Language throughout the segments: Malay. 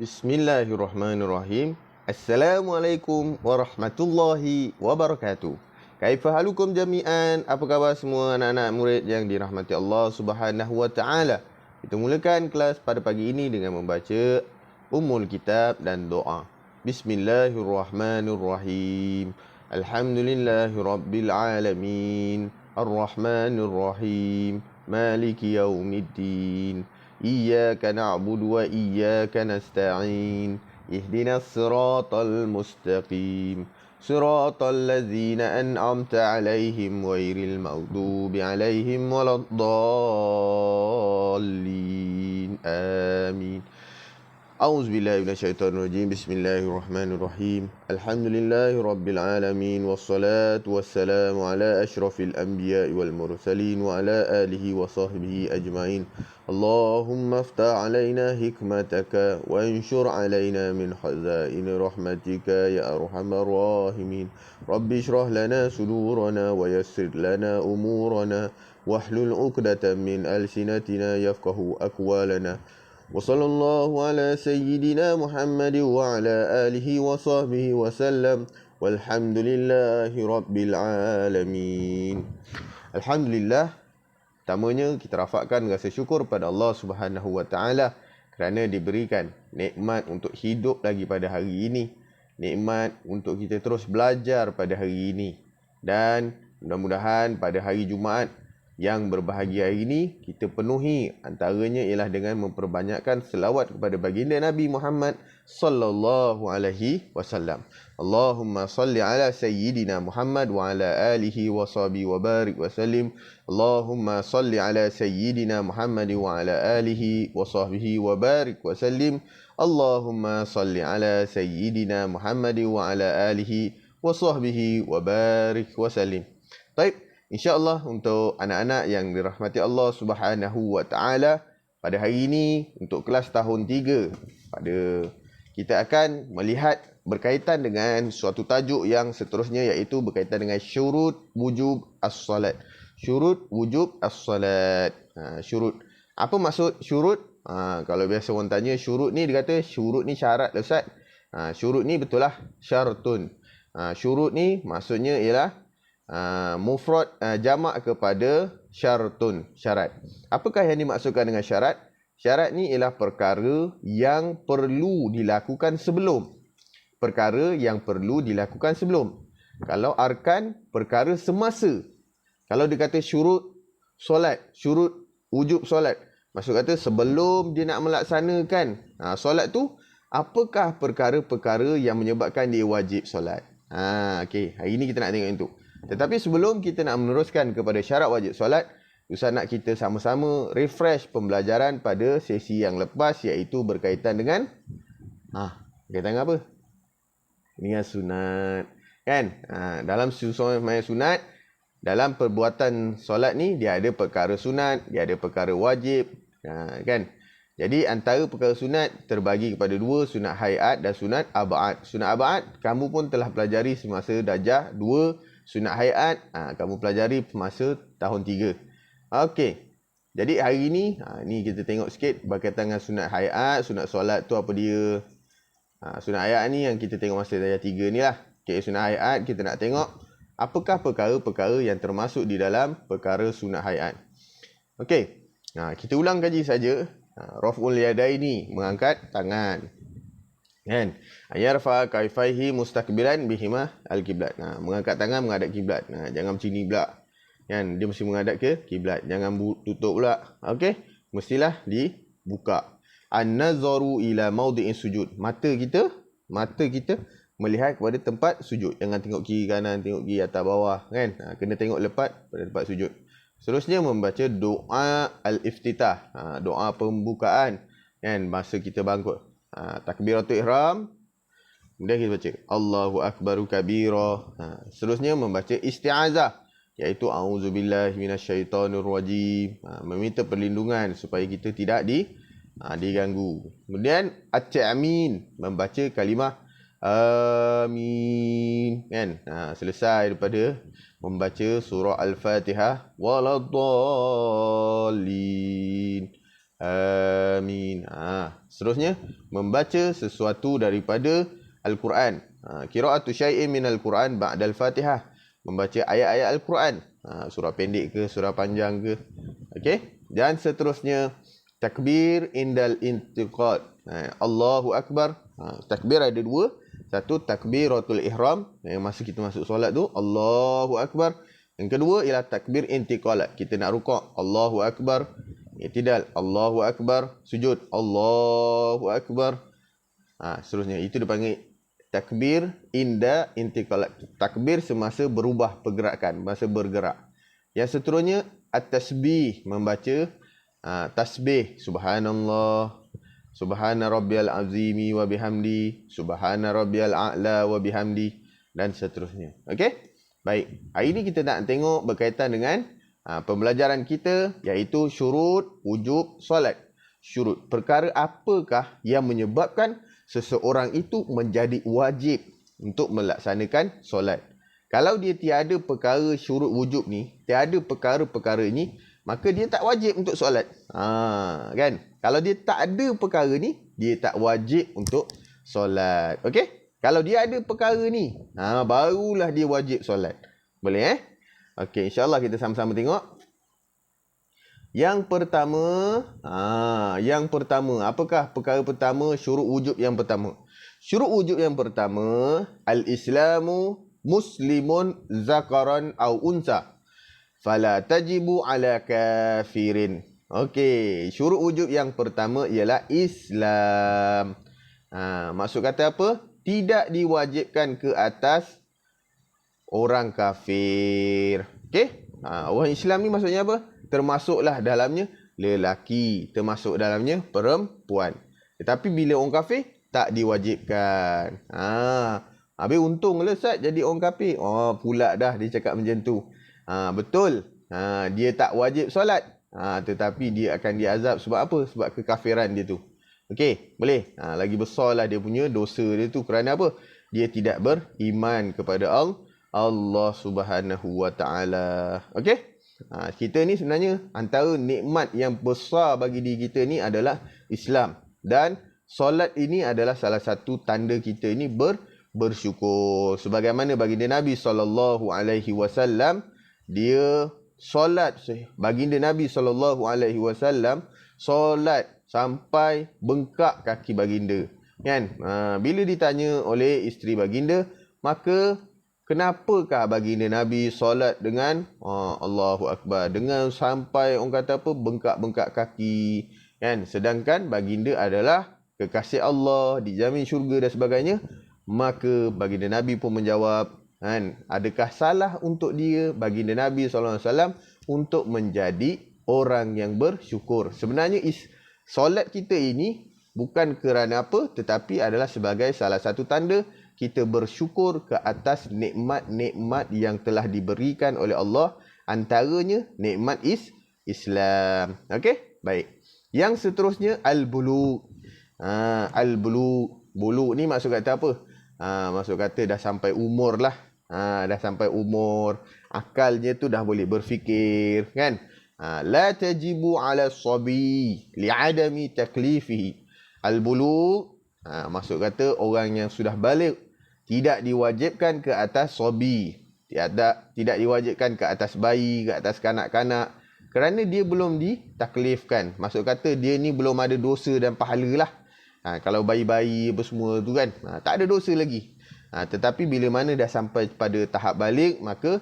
Bismillahirrahmanirrahim. Assalamualaikum warahmatullahi wabarakatuh. Kaifa halukum jami'an? Apa khabar semua anak-anak murid yang dirahmati Allah Subhanahu wa taala? Kita mulakan kelas pada pagi ini dengan membaca Ummul Kitab dan doa. Bismillahirrahmanirrahim. Alhamdulillahirabbil alamin. Arrahmanirrahim. Maliki yaumiddin. إياك نعبد وإياك نستعين اهدنا الصراط المستقيم صراط الذين أنعمت عليهم غير المغضوب عليهم ولا الضالين آمين أعوذ بالله من الشيطان الرجيم بسم الله الرحمن الرحيم الحمد لله رب العالمين والصلاة والسلام على أشرف الأنبياء والمرسلين وعلى آله وصحبه أجمعين اللهم افتح علينا حكمتك وانشر علينا من خزائن رحمتك يا أرحم الراحمين رب اشرح لنا صدورنا ويسر لنا أمورنا واحلل عقدة من ألسنتنا يفقه أقوالنا وصلى الله على سيدنا محمد وعلى آله وصحبه وسلم والحمد لله رب العالمين. Alhamdulillah, pertamanya kita rafakkan rasa syukur pada Allah Subhanahu wa taala kerana diberikan nikmat untuk hidup lagi pada hari ini, nikmat untuk kita terus belajar pada hari ini, dan mudah-mudahan pada hari Jumaat yang berbahagia ini kita penuhi antaranya ialah dengan memperbanyakkan selawat kepada baginda Nabi Muhammad sallallahu alaihi wasallam. Allahumma salli ala sayyidina Muhammad wa ala alihi wa sahbihi wa barik wa sallim. Allahumma salli ala sayyidina Muhammad wa ala alihi wa sahbihi wa barik wa sallim. Allahumma salli ala sayyidina Muhammad wa ala alihi wa sahbihi wa barik wa sallim. Baik. InsyaAllah untuk anak-anak yang dirahmati Allah Subhanahu wa taala, pada hari ini untuk kelas tahun 3, kita akan melihat berkaitan dengan suatu tajuk yang seterusnya, iaitu berkaitan dengan syurut wujub as-salat. Syurut wujub as-salat. Syurut. Apa maksud syurut? Kalau biasa orang tanya syurut ni, dia kata syurut ni syarat lah Ustaz. Syurut ni betul lah syartun. Syurut ni maksudnya ialah mufrad jamak kepada syartun, syarat. Apakah yang dimaksudkan dengan syarat? Syarat ni ialah perkara yang perlu dilakukan sebelum. Perkara yang perlu dilakukan sebelum. Kalau arkan, perkara semasa. Kalau dia kata syurut solat, syurut wujub solat, maksud kata sebelum dia nak melaksanakan solat tu, apakah perkara-perkara yang menyebabkan dia wajib solat. Okey, hari ini kita nak tengok itu. Tetapi sebelum kita nak meneruskan kepada syarat wajib solat, Ustaz nak kita sama-sama refresh pembelajaran pada sesi yang lepas, iaitu berkaitan dengan berkaitan dengan apa? Dengan sunat. Kan? Dalam sunat, dalam perbuatan solat ni dia ada perkara sunat, dia ada perkara wajib, kan? Jadi antara perkara sunat terbagi kepada dua, sunat hayat dan sunat abad. Sunat abad kamu pun telah pelajari semasa darjah 2. Sunat hayat kamu pelajari masa tahun 3. Okey. Jadi hari ini ni kita tengok sikit berkaitan dengan sunat hayat, sunat solat tu apa dia. Sunat hayat ni yang kita tengok masa darjah 3 ni lah. Okey, sunat hayat kita nak tengok apakah perkara-perkara yang termasuk di dalam perkara sunat hayat. Okey. Kita ulang kaji saja. Raf'ul yadaini, mengangkat tangan. Kan? Yarfa kaifaihi mustaqbilan bihima al-qiblat. Mengangkat tangan menghadap kiblat. Jangan macam ni pula. Kan? Dia mesti menghadap ke kiblat. Jangan tutup pula. Okey? Mestilah dibuka. An-nazaru ila mawdi'in sujud. Mata kita melihat kepada tempat sujud. Jangan tengok kiri kanan, tengok kiri atas bawah, kan? Kena tengok lepat pada tempat sujud. Seterusnya membaca doa al-iftitah. Doa pembukaan, kan? Masa kita bangkit. Takbiratul ihram. Kemudian kita baca Allahu akbaru kabira. Seterusnya membaca isti'azah, iaitu a'udzubillahi minasyaitonirrajim. Meminta perlindungan supaya kita tidak diganggu. Kemudian at-ta'min, membaca kalimah amin, kan? Selesai daripada membaca surah Al-Fatihah, waladdallin. Amin. Seterusnya, membaca sesuatu daripada Al-Quran. Qira'atu syai'in minal Quran ba'dal Fatihah. Membaca ayat-ayat Al-Quran. Surah pendek ke, surah panjang ke. Okey. Dan seterusnya, takbir indal intiqal. Allahu Akbar. Takbir ada dua. Satu, takbiratul ihram. Masa kita masuk solat tu, Allahu Akbar. Yang kedua ialah takbir intiqalat. Kita nak rukuk, Allahu Akbar. I'tidal, Allahu Akbar. Sujud, Allahu Akbar. Seterusnya, itu dipanggil takbir inda intiqalat. Takbir semasa berubah pergerakan, masa bergerak. Yang seterusnya, at-tasbih, membaca tasbih. Subhanallah, Subhana rabbiyal azimi wa bihamdi, Subhana rabbiyal a'la wa bihamdi, dan seterusnya. Okey? Baik, hari ini kita nak tengok berkaitan dengan pembelajaran kita, iaitu syurut wujub solat. Syurut, perkara apakah yang menyebabkan seseorang itu menjadi wajib untuk melaksanakan solat. Kalau dia tiada perkara syurut wujub ni, tiada perkara-perkara ni, maka dia tak wajib untuk solat. Kan? Kalau dia tak ada perkara ni, dia tak wajib untuk solat. Okey? Kalau dia ada perkara ni, barulah dia wajib solat. Boleh Okey, insya-Allah kita sama-sama tengok. Yang pertama, apakah perkara pertama syurut wujub yang pertama? Syurut wujub yang pertama, al-islamu muslimun zakaran au unsa fala tajibu ala kafirin. Okey, syurut wujub yang pertama ialah Islam. Maksud kata apa? Tidak diwajibkan ke atas orang kafir. Okey? Orang Islam ni maksudnya apa? Termasuklah dalamnya lelaki, termasuk dalamnya perempuan. Tetapi bila orang kafir, tak diwajibkan. Habis untunglah Ustaz jadi orang kafir. Pula dah dia cakap macam tu. Betul. Dia tak wajib solat. Tetapi dia akan diazab sebab apa? Sebab kekafiran dia tu. Okey, boleh. Lagi besarlah dia punya dosa dia tu. Kerana apa? Dia tidak beriman kepada Allah Subhanahu wa taala. Okey? Kita ni sebenarnya antara nikmat yang besar bagi diri kita ni adalah Islam. Dan solat ini adalah salah satu tanda kita ni bersyukur. Sebagaimana baginda Nabi SAW, dia solat. Baginda Nabi SAW solat sampai bengkak kaki baginda. Kan? Bila ditanya oleh isteri baginda, maka kenapakah baginda Nabi solat dengan Allahu Akbar, dengan sampai orang kata apa, bengkak-bengkak kaki, kan? Sedangkan baginda adalah kekasih Allah, dijamin syurga dan sebagainya. Maka baginda Nabi pun menjawab, kan, adakah salah untuk dia, baginda Nabi SAW, untuk menjadi orang yang bersyukur. Sebenarnya solat kita ini bukan kerana apa, tetapi adalah sebagai salah satu tanda kita bersyukur ke atas nikmat-nikmat yang telah diberikan oleh Allah. Antaranya nikmat Islam. Okey? Baik. Yang seterusnya al-bulugh. Bulugh ni maksud kata apa? Maksud kata dah sampai umur lah. Dah sampai umur. Akalnya tu dah boleh berfikir. Kan? La tajibu ala sabi li'adami taklifihi. Al-bulugh, maksud kata orang yang sudah balik, tidak diwajibkan ke atas sabi. Tidak diwajibkan ke atas bayi, ke atas kanak-kanak. Kerana dia belum ditaklifkan. Maksud kata dia ni belum ada dosa dan pahala lah. Kalau bayi-bayi apa semua tu kan, tak ada dosa lagi. Tetapi bila mana dah sampai pada tahap balik, maka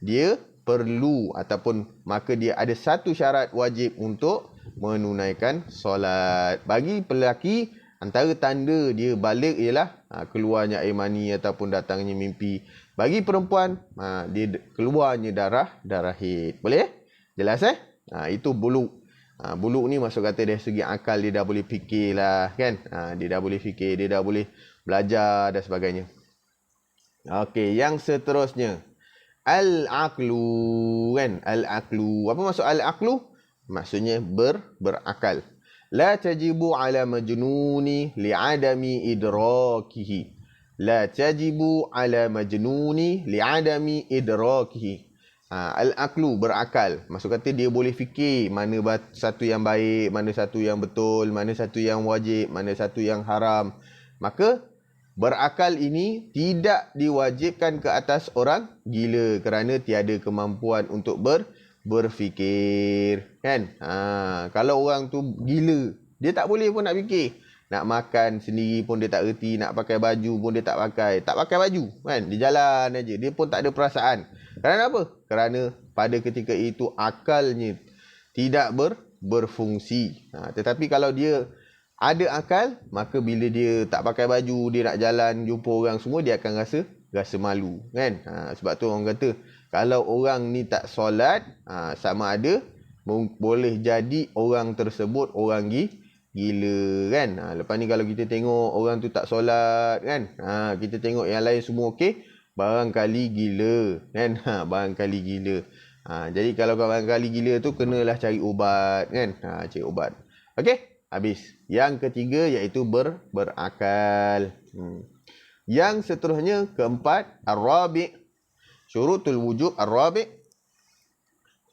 dia perlu ataupun maka dia ada satu syarat wajib untuk menunaikan solat. Bagi lelaki, antara tanda dia balik ialah keluarnya air mani ataupun datangnya mimpi. Bagi perempuan, dia keluarnya darah haid. Boleh? Jelas Itu bulugh. Bulugh ni maksud kata dari segi akal dia dah boleh fikir lah, kan? Dia dah boleh fikir, dia dah boleh belajar dan sebagainya. Okey, yang seterusnya al-aqlu, kan? Al-aqlu. Apa maksud al-aqlu? Maksudnya berakal. La tajibu ala majnuni li'adami idrakihi. La tajibu ala majnuni li'adami idrakihi. Al-aqlu, berakal. Maksud kata dia boleh fikir mana satu yang baik, mana satu yang betul, mana satu yang wajib, mana satu yang haram. Maka berakal ini tidak diwajibkan ke atas orang gila kerana tiada kemampuan untuk berfikir. Kan? Kalau orang tu gila, dia tak boleh pun nak fikir. Nak makan sendiri pun dia tak reti, nak pakai baju pun dia tak pakai. Tak pakai baju, kan? Dia jalan aja. Dia pun tak ada perasaan. Kerana apa? Kerana pada ketika itu akalnya tidak berfungsi. Tetapi kalau dia ada akal, maka bila dia tak pakai baju, dia nak jalan jumpa orang semua, dia akan rasa malu, kan? Sebab tu orang kata kalau orang ni tak solat, sama ada boleh jadi orang tersebut orang gila, kan? Lepas ni kalau kita tengok orang tu tak solat, kan? Kita tengok yang lain semua okey, barangkali gila, kan? Barangkali gila. Jadi kalau barangkali gila tu, kenalah cari ubat, kan? Cari ubat. Okey, habis. Yang ketiga iaitu berakal. Yang seterusnya, keempat, ar-rabi'. Syurutul wujub ar-rabi'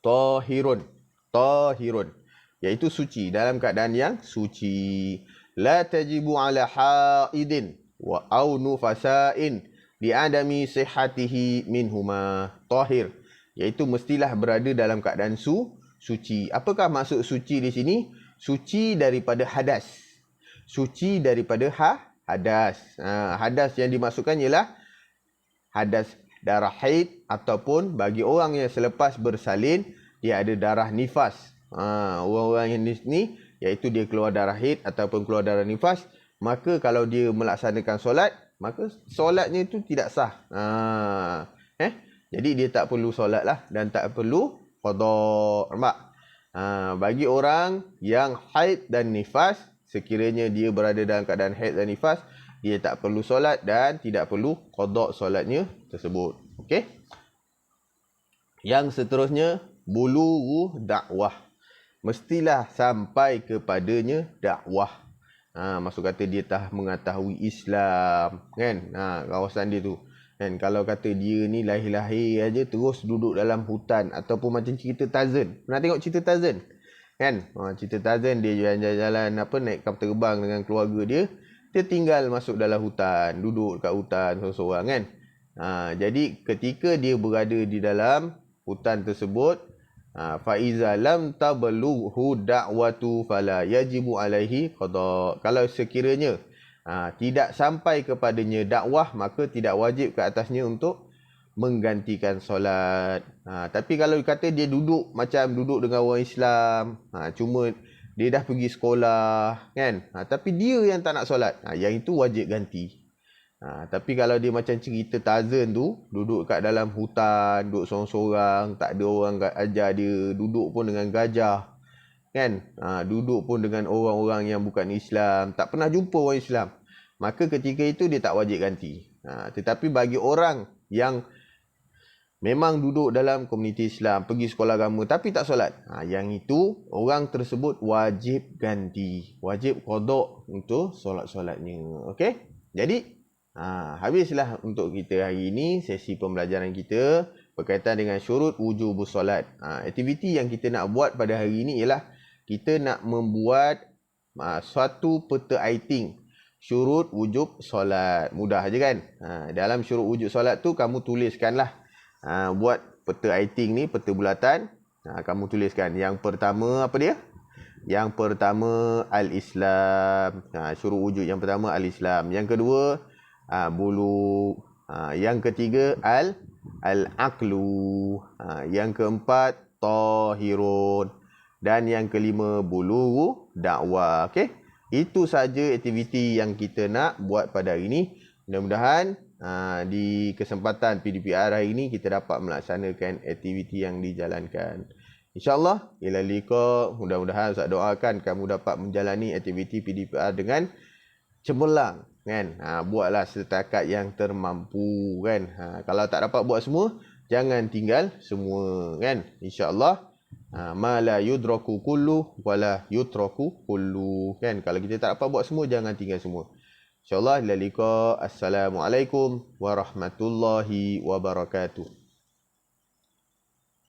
tahirun, iaitu suci, dalam keadaan yang suci. La tajibu ala haidin wa au nufasa'in li'adami sihhatihi minhuma. Tahir, iaitu mestilah berada dalam keadaan suci. Apakah maksud suci di sini? Suci daripada hadas. Suci daripada hadas. Hadas yang dimaksudkan ialah hadas darah haid, ataupun bagi orang yang selepas bersalin dia ada darah nifas. Orang-orang yang ni iaitu dia keluar darah haid ataupun keluar darah nifas, maka kalau dia melaksanakan solat, maka solatnya itu tidak sah. Jadi dia tak perlu solat lah, dan tak perlu qada. Nampak? Bagi orang yang haid dan nifas, sekiranya dia berada dalam keadaan haid dan nifas, dia tak perlu solat dan tidak perlu qada solatnya tersebut. Okey? Yang seterusnya, bulughu dakwah. Mestilah sampai kepadanya dakwah. Maksud kata dia dah mengetahui Islam, kan? Kawasan dia tu. Kan, kalau kata dia ni lahir-lahir aja terus duduk dalam hutan, ataupun macam cerita Tarzan. Pernah tengok cerita Tarzan? Kan? Cerita Tarzan, dia jalan-jalan naik kapal terbang dengan keluarga dia. Dia tinggal masuk dalam hutan, duduk kat hutan seorang-seorang, kan? Jadi ketika dia berada di dalam hutan tersebut, faiza lam tablughu da'watu fala yajibu alaihi qada. Kalau sekiranya tidak sampai kepadanya dakwah, maka tidak wajib ke atasnya untuk menggantikan solat. Tapi kalau kata dia duduk macam duduk dengan orang Islam, cuma dia dah pergi sekolah, kan? Tapi dia yang tak nak solat, yang itu wajib ganti. Tapi kalau dia macam cerita Tarzan tu, duduk kat dalam hutan, duduk sorang-sorang, tak ada orang ajar dia, duduk pun dengan gajah, kan? Duduk pun dengan orang-orang yang bukan Islam, tak pernah jumpa orang Islam, maka ketika itu dia tak wajib ganti. Tetapi bagi orang yang memang duduk dalam komuniti Islam, pergi sekolah agama tapi tak solat, yang itu orang tersebut wajib ganti, wajib qada untuk solat-solatnya. Okey? Jadi habislah untuk kita hari ini sesi pembelajaran kita berkaitan dengan syurut wujubus solat. Aktiviti yang kita nak buat pada hari ini ialah kita nak membuat suatu peta iting syurut wujub solat. Mudah je, kan? Dalam syurut wujub solat tu kamu tuliskanlah, buat peta iting ni, peta bulatan. Kamu tuliskan yang pertama apa dia? Yang pertama al-Islam. Syurut wujud yang pertama al-Islam. Yang kedua bulu. Yang ketiga al-aqlu. Yang keempat tahirun. Dan yang kelima bulughu dakwah. Okey? Itu saja aktiviti yang kita nak buat pada hari ini. Mudah-mudahan di kesempatan PDPR hari ini kita dapat melaksanakan aktiviti yang dijalankan. InsyaAllah, ila liqa. Mudah-mudahan Ustaz doakan kamu dapat menjalani aktiviti PDPR dengan cemerlang, kan? Buatlah setakat yang termampu, kan? Kalau tak dapat buat semua, jangan tinggal semua, kan? InsyaAllah, ma la yudraku kullu wala yutraku kullu, kan? Kalau kita tak dapat buat semua, jangan tinggal semua. InsyaAllah, ila liqa. Assalamualaikum warahmatullahi wabarakatuh.